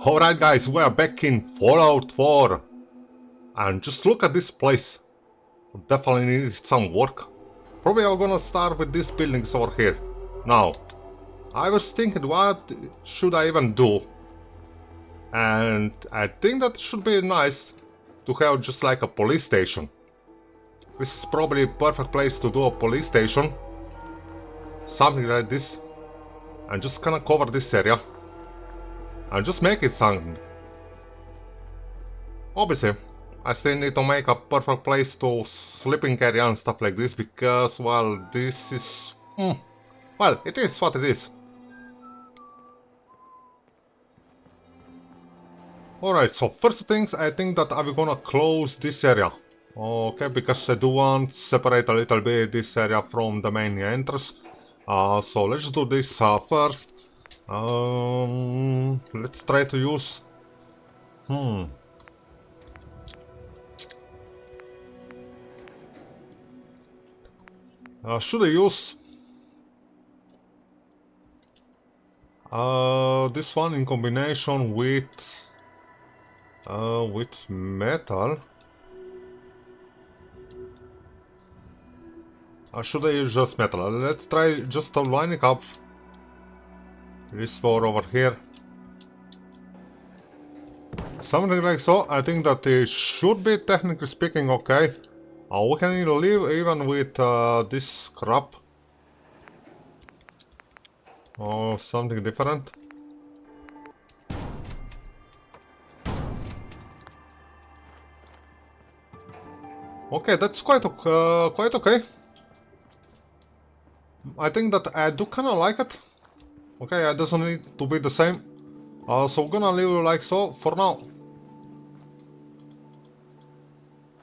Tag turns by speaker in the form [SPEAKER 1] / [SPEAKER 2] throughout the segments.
[SPEAKER 1] Alright guys, we are back in Fallout 4. And just look at this place. Definitely needs some work. Probably I'm gonna start with these buildings over here. Now, I was thinking what should I even do? And I think that should be nice to have just like a police station. This is probably a perfect place to do a police station. Something like this. And just kinda cover this area. And just make it something. Obviously, I still need to make a perfect place to sleeping area and stuff like this because, well, this is... well, it is what it is. Alright, so first things, I think that I'm gonna close this area. Okay, because I do want to separate a little bit this area from the main entrance. So let's do this first. Let's try to use... should I use... this one in combination with metal? Should I use just metal? Let's try just lining up this floor over here. Something like so. I think that it should be, technically speaking, okay. We can live even with this scrap. Or something different. Okay, that's quite okay. I think that I do kinda like it. Okay, it doesn't need to be the same. So we're gonna leave like so for now.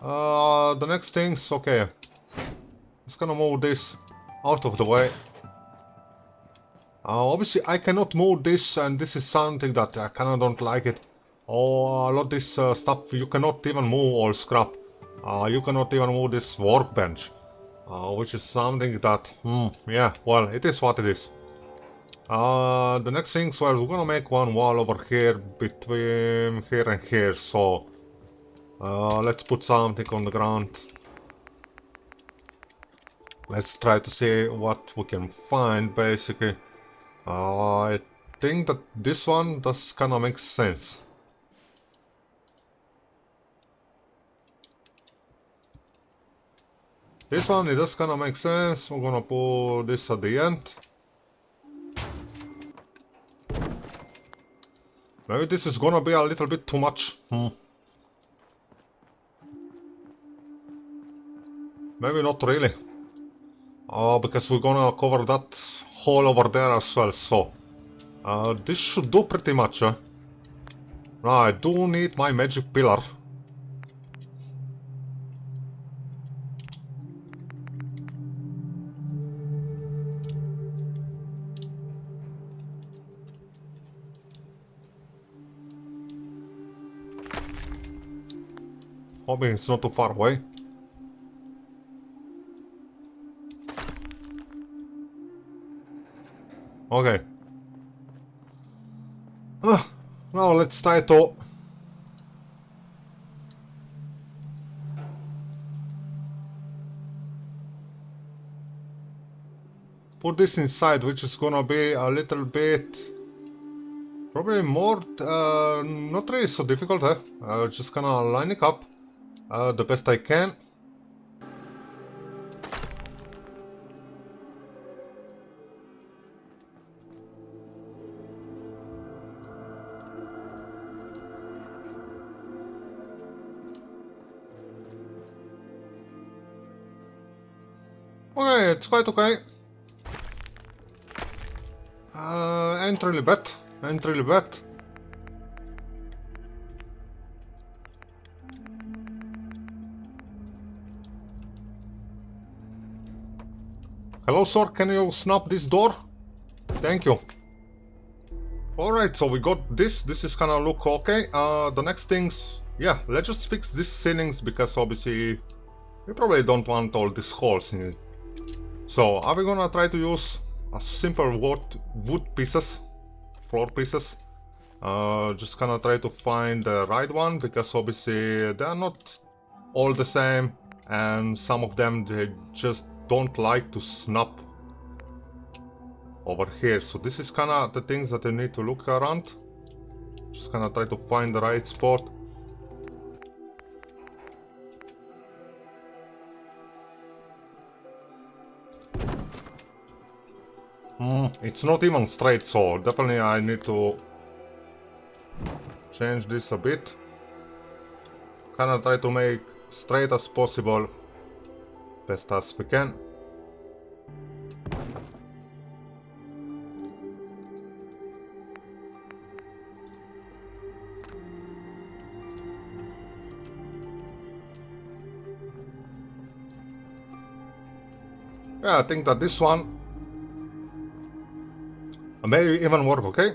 [SPEAKER 1] The next things, okay. Just gonna move this out of the way. Obviously I cannot move this, and this is something that I kinda don't like it. Oh, a lot of this stuff you cannot even move all scrap. You cannot even move this workbench. Which is something that, yeah, well, it is what it is. The next thing, so we're gonna make one wall over here between here and here, so let's put something on the ground. Let's try to see what we can find, basically. I think that this one does kinda make sense. This one, it does kinda make sense. We're gonna put this at the end. Maybe this is gonna be a little bit too much. Maybe not really. Because we're gonna cover that hole over there as well, so... this should do pretty much, Now, I do need my magic pillar. Hoping it's not too far away. Okay. Now let's try to... put this inside, which is gonna be a little bit... probably more... not really so difficult, just gonna line it up the best I can. Okay, it's quite okay. Ain't really bad. Ain't really bad. Hello, sir, can you snap this door? Thank you. Alright, so we got this. This is gonna look okay. The next things... yeah, let's just fix these ceilings, because obviously we probably don't want all these holes in it. So, are we gonna try to use a simple wood pieces, floor pieces? Just gonna try to find the right one, because obviously they are not all the same, and some of them they just don't like to snap over here. So this is kinda the things that you need to look around. Just gonna try to find the right spot. It's not even straight, so definitely I need to change this a bit. Kinda try to make straight as possible, best as we can. Yeah, I think that this one may even work, okay?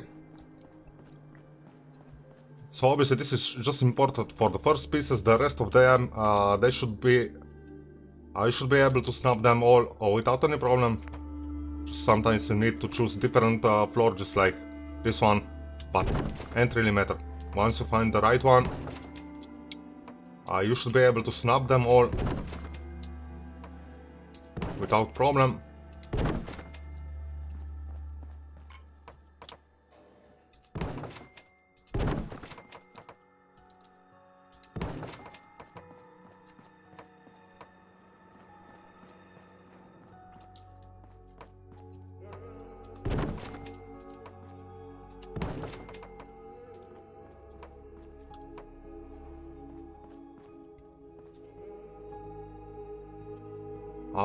[SPEAKER 1] So obviously this is just important for the first pieces. The rest of them, they should be... I should be able to snap them all without any problem. Just sometimes you need to choose different floor, just like this one, but ain't really matter. Once you find the right one, you should be able to snap them all without problem.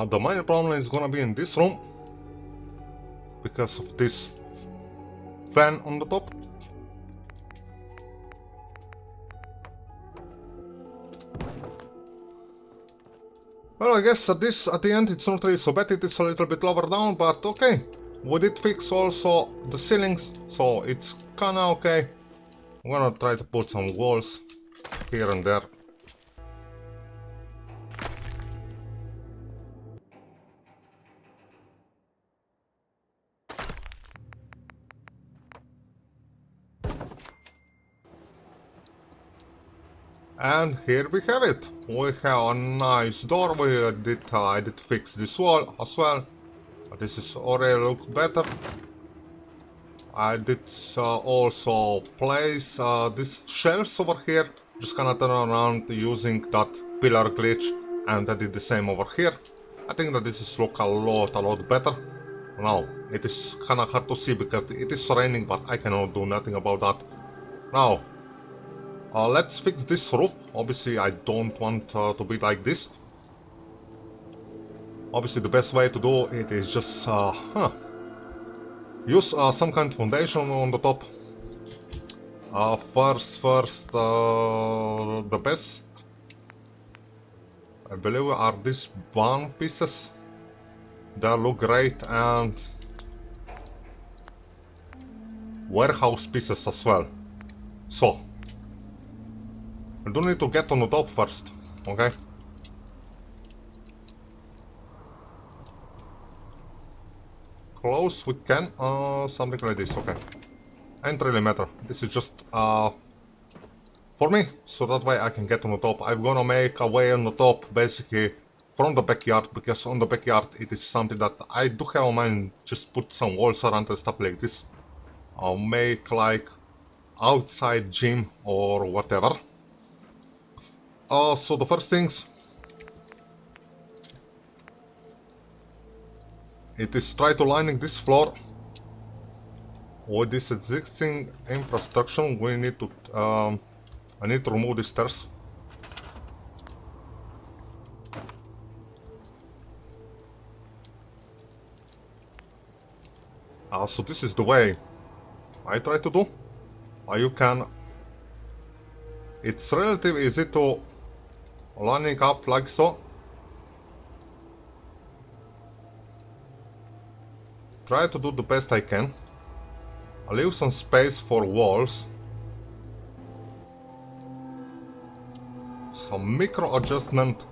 [SPEAKER 1] The main problem is gonna be in this room, because of this fan on the top. Well, I guess at the end it's not really so bad. It is a little bit lower down, but okay. We did fix also the ceilings, so it's kinda okay. I'm gonna try to put some walls here and there. And here we have it. We have a nice door. I did fix this wall as well. This is already look better. I did also place these shelves over here. Just gonna turn around using that pillar glitch, and I did the same over here. I think that this is look a lot better. Now, it is kinda hard to see because it is raining, but I cannot do nothing about that. Now, let's fix this roof. Obviously, I don't want to be like this. Obviously, the best way to do it is just use some kind of foundation on the top. First, the best, I believe, are these barn pieces. They look great, and warehouse pieces as well. So, I do need to get on the top first, okay? Close we can, something like this, okay. Ain't really matter, this is just for me, so that way I can get on the top. I'm gonna make a way on the top, basically, from the backyard, because on the backyard it is something that I do have in mind, just put some walls around and stuff like this. I'll make like outside gym or whatever. So the first things, it is try to lining this floor with this existing infrastructure. We need to, I need to remove the stairs. So this is the way I try to do. You can, it's relatively easy to lining up like so. Try to do the best I can. I leave some space for walls. Some micro adjustment.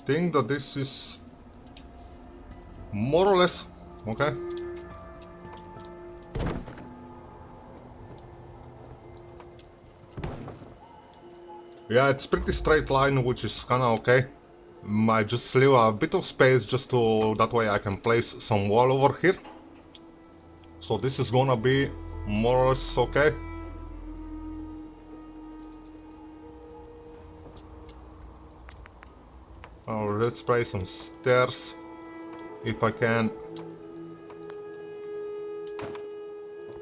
[SPEAKER 1] Think that this is more or less okay. Yeah, it's pretty straight line, which is kinda okay. I just leave a bit of space just to... that way I can place some wall over here. So this is gonna be more or less okay. Let's place some stairs, if I can.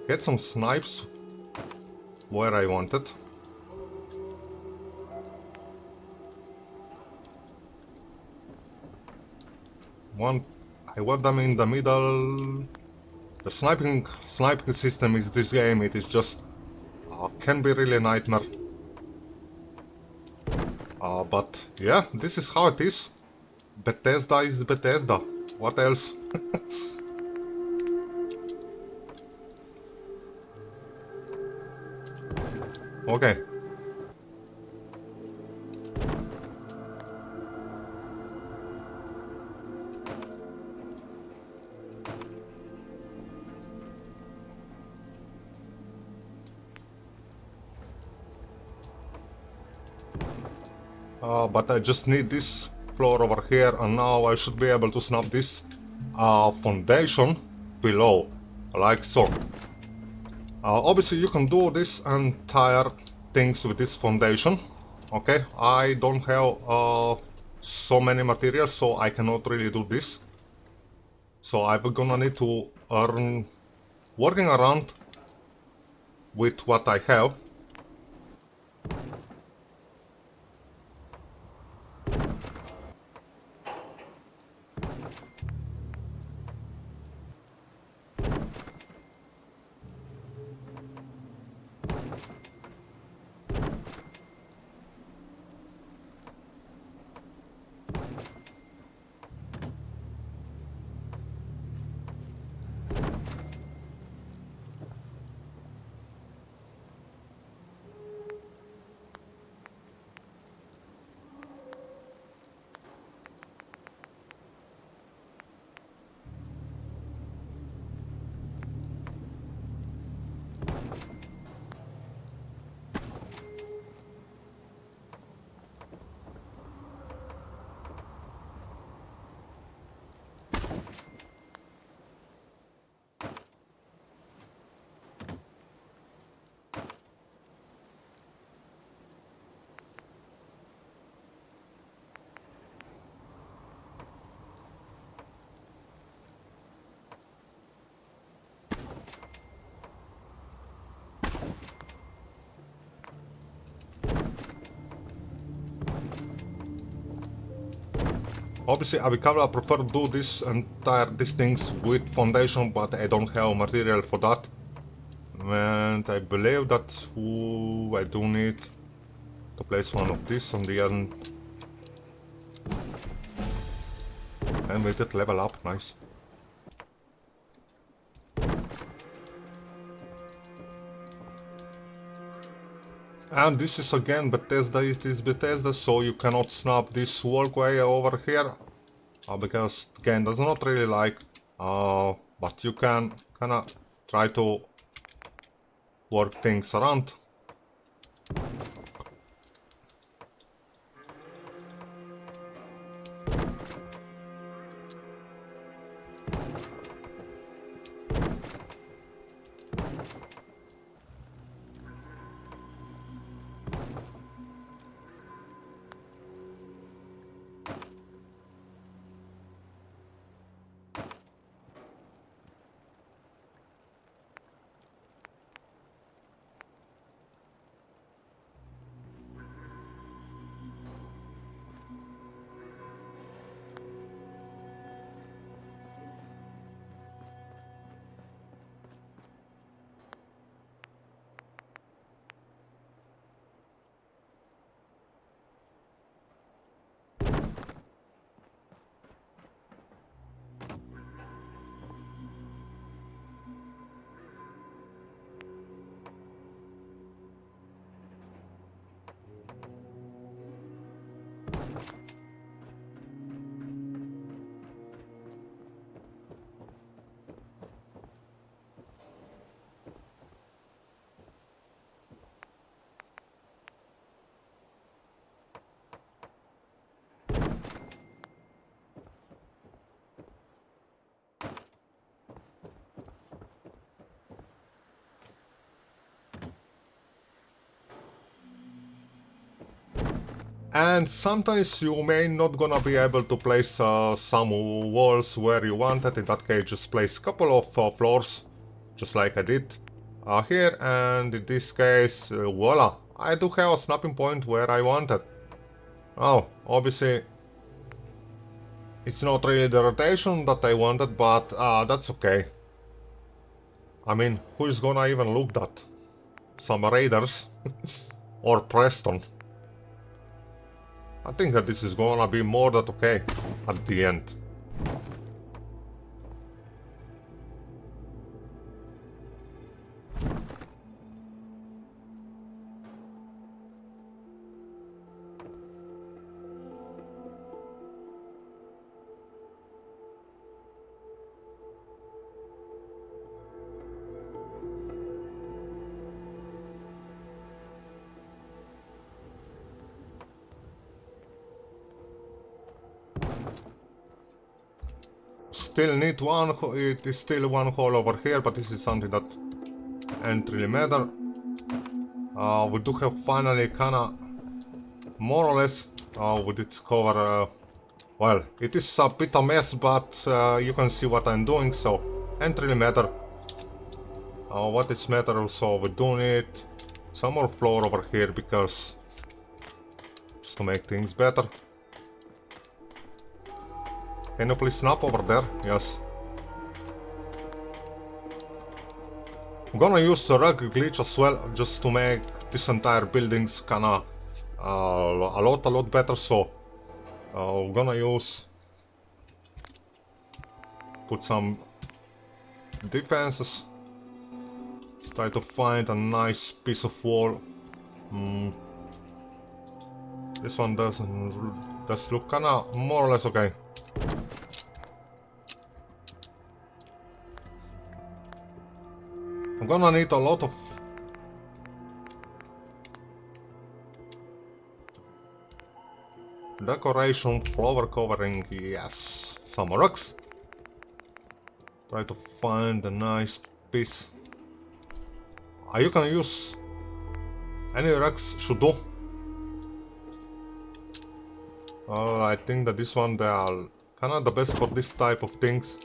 [SPEAKER 1] Get some snipes where I want it. I want them in the middle. The sniping system in this game, it is just can be really a nightmare. But yeah, this is how it is. Bethesda is Bethesda. What else? Okay. But I just need this floor over here, and now I should be able to snap this foundation below, like so. Obviously you can do this entire things with this foundation. Okay, I don't have so many materials, so I cannot really do this. So I'm gonna need to earn working around with what I have. Obviously, I prefer to do these things with foundation, but I don't have material for that. And I believe that I do need to place one of these on the end. And we did level up, nice. And this is again Bethesda, it is Bethesda, so you cannot snap this walkway over here. Because the game does not really like, but you can kinda try to work things around. And sometimes you may not gonna be able to place some walls where you wanted. In that case, just place a couple of floors, just like I did here. And in this case, voila, I do have a snapping point where I wanted. Oh, obviously, it's not really the rotation that I wanted, but that's okay. I mean, who is gonna even look that? Some raiders or Preston? I think that this is gonna be more than okay at the end. Still need one, it is still one hole over here, but this is something that ain't really matter. We do have finally kinda, more or less, we did cover, well, it is a bit a mess, but you can see what I'm doing, so ain't really matter. What is matter, so we do need some more floor over here, because just to make things better. Can you please snap over there? Yes. I'm gonna use the rug glitch as well, just to make this entire buildings kinda a lot better. So we're gonna use, put some defenses. Let's try to find a nice piece of wall. This one does look kinda more or less okay. I'm gonna need a lot of decoration, flower covering, yes. Some rocks. Try to find a nice piece. You can use any rocks, should do. I think that this one, they are kinda the best for this type of things.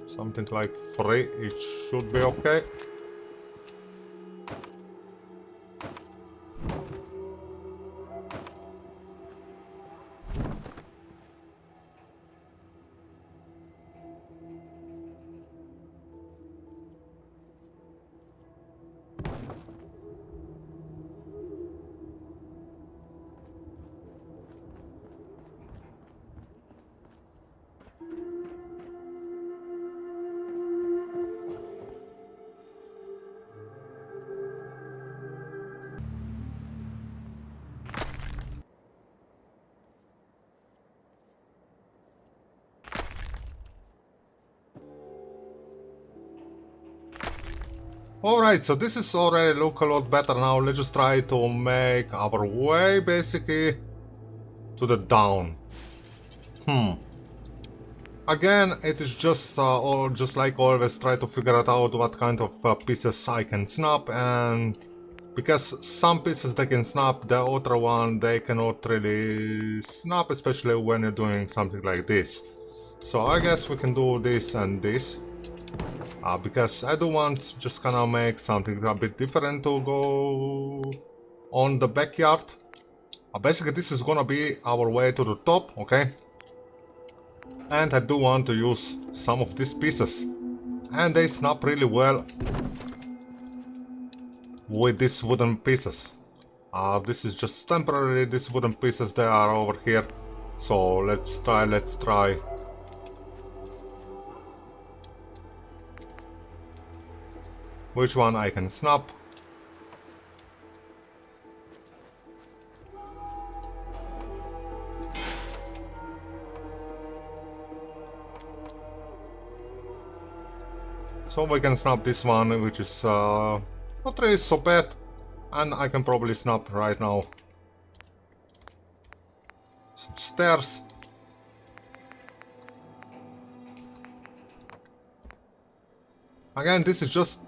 [SPEAKER 1] Something like 3, it should be okay. Alright, so this is already look a lot better now. Let's just try to make our way basically to the down. Again, it is just or just like always, try to figure it out what kind of pieces I can snap, and because some pieces they can snap, the other one they cannot really snap, especially when you're doing something like this. So I guess we can do this and this. Because I do want just kinda make something a bit different to go on the backyard. Basically this is gonna be our way to the top, okay? And I do want to use some of these pieces. And they snap really well with these wooden pieces. This is just temporary, these wooden pieces, they are over here. So let's try. Which one I can snap? So we can snap this one, which is not really so bad. And I can probably snap right now some stairs. Again, this is just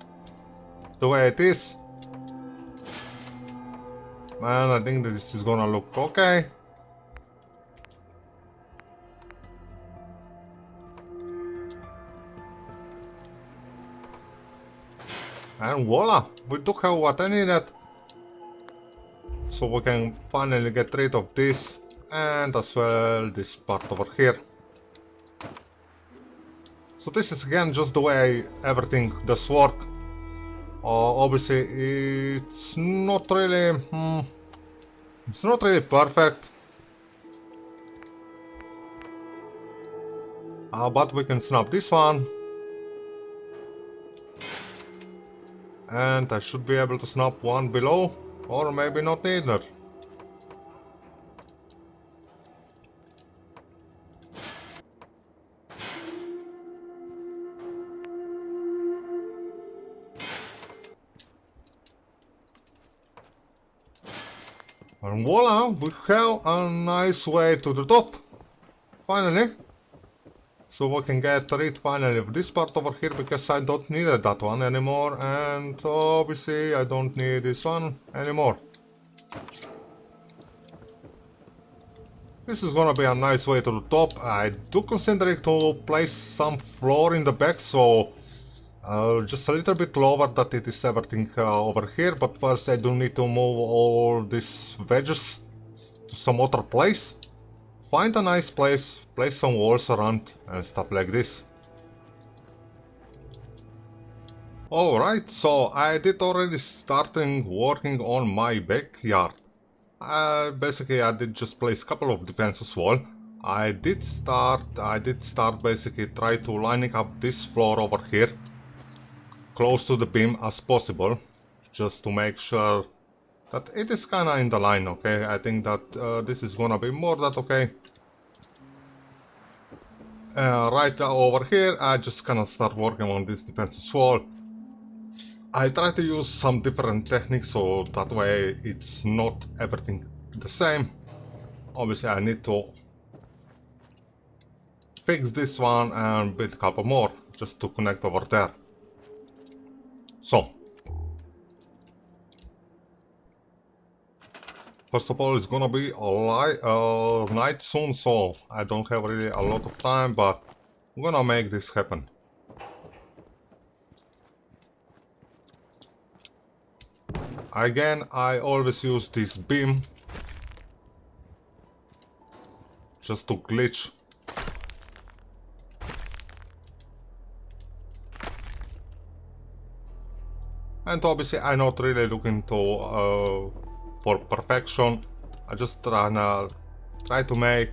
[SPEAKER 1] the way it is. And I think this is gonna look okay. And voila, we do have what I needed. So we can finally get rid of this, and as well this part over here. So this is again just the way everything does work. Obviously it's not really perfect. But we can snap this one. And I should be able to snap one below, or maybe not either. And voila, we have a nice way to the top. Finally. So we can get rid finally of this part over here, because I don't need that one anymore, and obviously I don't need this one anymore. This is gonna be a nice way to the top. I do consider to place some floor in the back, so just a little bit lower that it is everything over here, but first I do need to move all these wedges to some other place. Find a nice place, place some walls around and stuff like this. Alright, so I did already starting working on my backyard. Basically I did just place a couple of defenses wall. I did start basically try to lining up this floor over here close to the beam as possible, just to make sure that it is kinda in the line, okay? I think that this is gonna be more than okay. Right now over here, I just gonna start working on this defensive wall. I try to use some different techniques, so that way it's not everything the same. Obviously I need to fix this one and build a couple more, just to connect over there. So, first of all, it's gonna be a night soon, so I don't have really a lot of time, but I'm gonna make this happen. Again, I always use this beam just to glitch. And obviously I'm not really looking to for perfection. I just try to make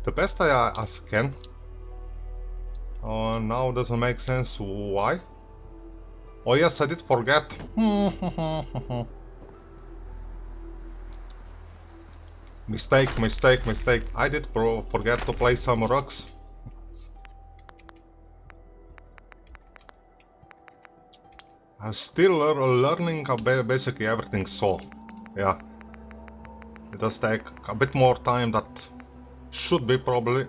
[SPEAKER 1] the best as I can. Now doesn't make sense. Why? Oh yes, I did forget. Mistake. I did forget to place some rocks. I'm still learning basically everything, so yeah, it does take a bit more time that should be probably.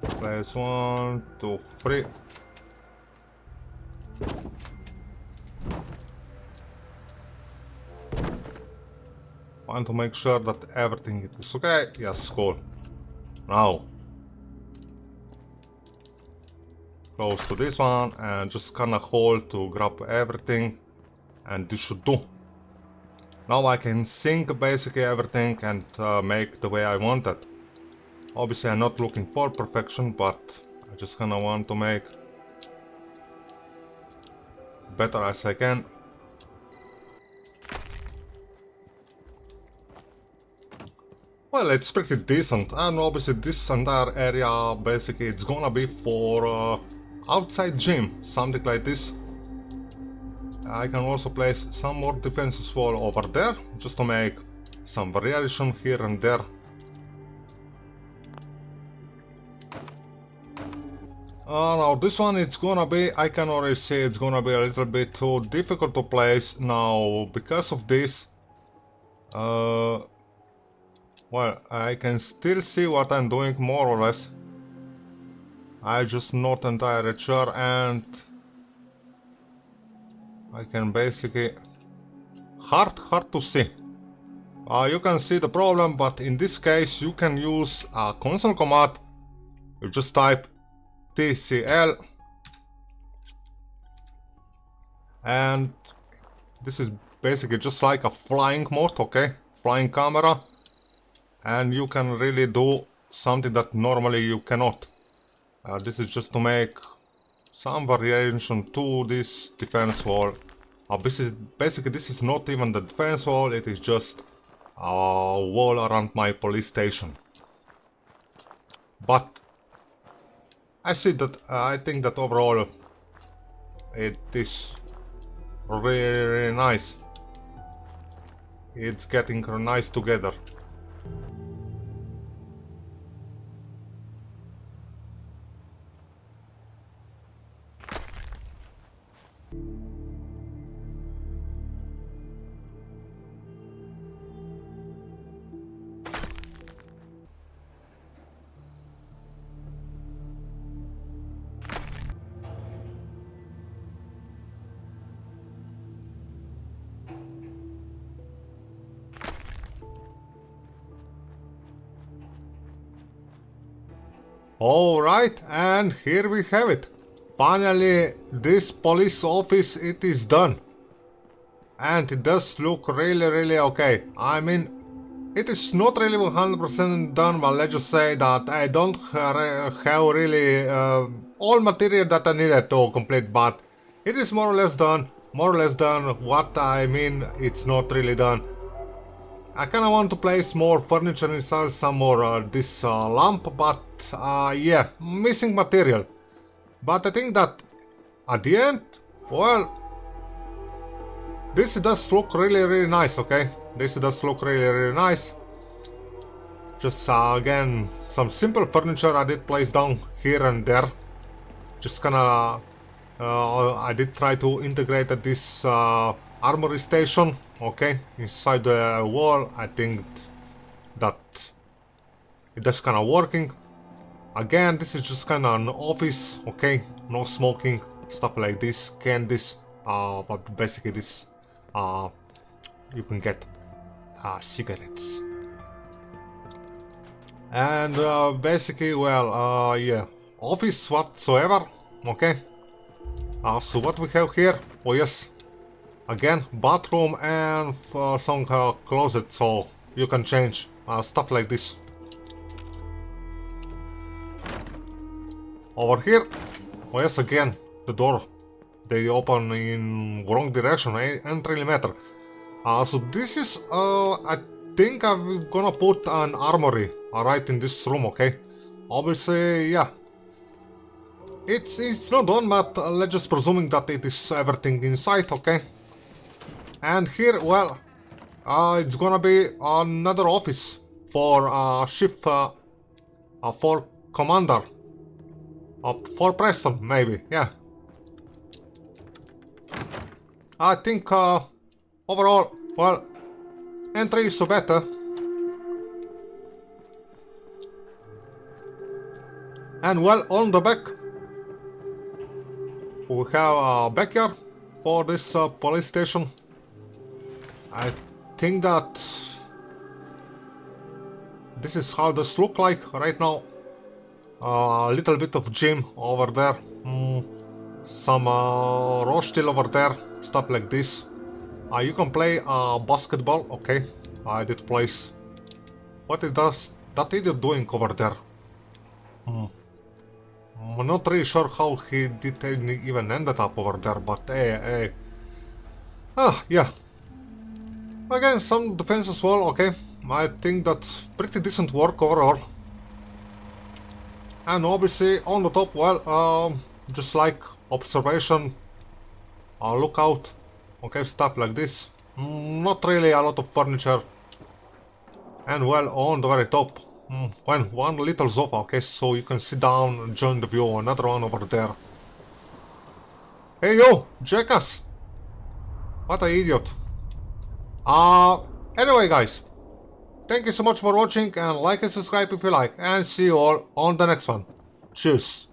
[SPEAKER 1] Place 1, 2, 3. Want to make sure that everything is okay. Yes, cool. Now close to this one and just kinda hold to grab everything, and this should do. Now I can sync basically everything and make the way I want it. Obviously I'm not looking for perfection, but I just kinda want to make better as I can. Well, it's pretty decent, and obviously this entire area basically it's gonna be for outside gym, something like this. I can also place some more defenses wall over there, just to make some variation here and there. Now this one it's gonna be, I can already say it's gonna be a little bit too difficult to place now because of this. Well, I can still see what I'm doing more or less. I just not entirely sure, and I can basically hard to see. You can see the problem, but in this case you can use a console command. You just type TCL, and this is basically just like a flying mode, okay? Flying camera, and you can really do something that normally you cannot. This is just to make some variation to this defense wall. This is not even the defense wall, it is just a wall around my police station. But I think that overall it is really nice. It's getting nice together. Alright, and here we have it. Finally, this police office, it is done. And it does look really okay. I mean, it is not really 100% done, but let's just say that I don't have really all material that I needed to complete, but it is more or less done. What I mean, it's not really done. I kinda want to place more furniture inside, some more this lamp, but yeah, missing material. But I think that at the end, well, this does look really nice, okay? This does look really nice. Just again, some simple furniture I did place down here and there. Just kinda, I did try to integrate this armory station, okay, inside the wall. I think that it is kinda working. Again, this is just kinda an office, okay, no smoking, stuff like this, candies, but basically this, you can get cigarettes. And basically, well, yeah, office whatsoever, okay. So what we have here, oh yes, again, bathroom and some closet, so you can change stuff like this. Over here, oh yes, again, the door, they open in wrong direction, ain't really matter. So this is, I think I'm gonna put an armory right in this room, okay? Obviously, yeah. It's not done, but let's just presuming that it is everything inside, okay? And here, well, it's gonna be another office for shift, for commander. For Preston, maybe, yeah. I think overall, well, entry is so better. And well, on the back, we have a backyard for this police station. I think that this is how this look like right now. A little bit of gym over there, some raw steel over there, stuff like this. You can play basketball, okay. I did place. What it does, that it is doing over there? I'm not really sure how he did even ended up over there, but hey. Yeah. Again, some defense as well, okay. I think that's pretty decent work overall. And obviously on the top, well, just like observation, lookout, okay, stuff like this. Not really a lot of furniture. And well, on the very top, one little sofa, okay, so you can sit down, enjoy the view. Another one over there. Hey yo, jackass! What an idiot. Anyway guys, thank you so much for watching, and like and subscribe if you like, and see you all on the next one. Cheers.